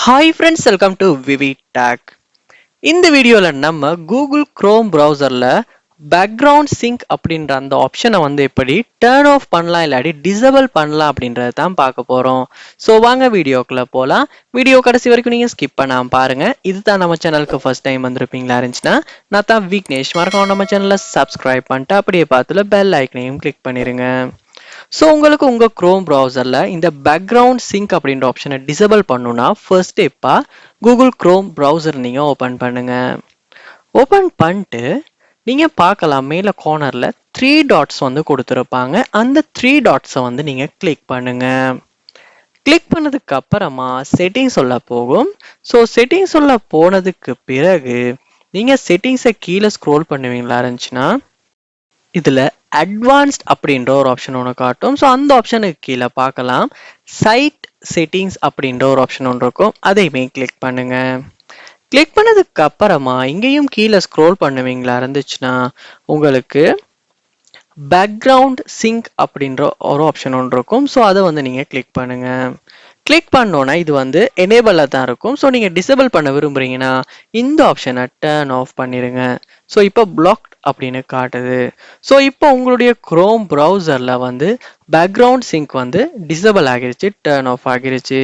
Hi friends, welcome to VividTech. இந்த வீடியோல நம்ம Google Chrome browserல background sync அப்படின்ற அந்த ஆப்ஷனை எப்படி turn off பண்ணலாம் இல்லாட்டி disable பண்ணலாம் அப்படின்றத தான் பார்க்க போறோம். ஸோ வாங்க வீடியோக்குள்ள போலாம். வீடியோ கடைசி வரைக்கும் நீங்க ஸ்கிப் பண்ணாம பாருங்க. இதுதான் நம்ம சேனலுக்கு ஃபர்ஸ்ட் டைம் வந்திருப்பீங்களா இருந்துச்சுன்னா நான் தான் விக்னேஷ். மறக்காம நம்ம சேனலை சப்ஸ்கிரைப் பண்ணிட்டு அப்படியே பார்த்துல பெல் ஐக்கனையும் கிளிக் பண்ணிருங்க. ஸோ உங்களுக்கு உங்கள் க்ரோம் ப்ரௌசரில் இந்த பேக்ரவுண்ட் சிங்க் அப்படின்ற ஆப்ஷனை டிசபிள் பண்ணணும்னா ஃபர்ஸ்ட் ஸ்டெப்பாக கூகுள் க்ரோம் ப்ரௌசர் நீங்கள் ஓப்பன் பண்ணுங்க. ஓப்பன் பண்ணிட்டு நீங்கள் பார்க்கலாம் மேலே கார்னரில் 3 டாட்ஸ் கொடுத்துருப்பாங்க. அந்த 3 டாட்ஸை நீங்கள் கிளிக் பண்ணுங்க. கிளிக் பண்ணதுக்கு அப்புறமா செட்டிங்ஸ் சொல்ல போகும். ஸோ செட்டிங்ஸ் சொல்ல போனதுக்கு பிறகு நீங்கள் செட்டிங்ஸை கீழே ஸ்க்ரோல் பண்ணுவீங்களா இருந்துச்சுன்னா இதில் அட்வான்ஸ்ட் அப்படின்ற ஒரு ஆப்ஷன் ஒன்று காட்டும். ஸோ அந்த ஆப்ஷனுக்கு கீழே பார்க்கலாம் சைட் செட்டிங்ஸ் அப்படின்ற ஒரு ஆப்ஷன் ஒன்று இருக்கும். அதையுமே கிளிக் பண்ணுங்க. கிளிக் பண்ணதுக்கு அப்புறமா இங்கேயும் கீழே ஸ்க்ரோல் பண்ணுவீங்களா இருந்துச்சுன்னா உங்களுக்கு பேக்ரவுண்ட் சிங்க் அப்படின்ற ஒரு ஆப்ஷன் ஒன்று இருக்கும். ஸோ அதை நீங்கள் கிளிக் பண்ணுங்க. கிளிக் பண்ணோன்னா இது எனேபிளாக தான் இருக்கும். ஸோ நீங்கள் டிசேபிள் பண்ண விரும்புறீங்கன்னா இந்த ஆப்ஷனை டர்ன் ஆஃப் பண்ணிடுங்க. ஸோ இப்போ பிளாக்ட் அப்படின்னு காட்டுது. ஸோ இப்போ உங்களுடைய குரோம் ப்ரௌசரில் பேக்ரவுண்ட் சிங்க் டிசேபிள் ஆகிருச்சு, டர்ன் ஆஃப் ஆகிருச்சு.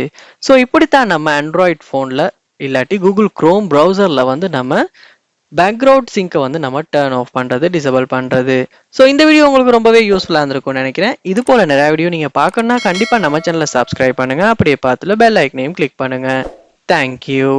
ஸோ இப்படித்தான் நம்ம ஆண்ட்ராய்ட் ஃபோனில் இல்லாட்டி கூகுள் குரோம் ப்ரௌசரில் நம்ம பேக்ரவுண்ட் சிங்கை நம்ம டர்ன் ஆஃப் பண்ணுறது, டிசேபிள் பண்ணுறது. ஸோ இந்த வீடியோ உங்களுக்கு ரொம்பவே யூஸ்ஃபுல்லாக இருந்திருக்கும்னு நினைக்கிறேன். இது போல் நிறைய வீடியோ நீங்கள் பார்க்கணுன்னா கண்டிப்பாக நம்ம சேனலை சப்ஸ்கிரைப் பண்ணுங்கள். அப்படியே பார்த்துல பெல் ஐக்கனையும் கிளிக் பண்ணுங்கள். தேங்க்யூ.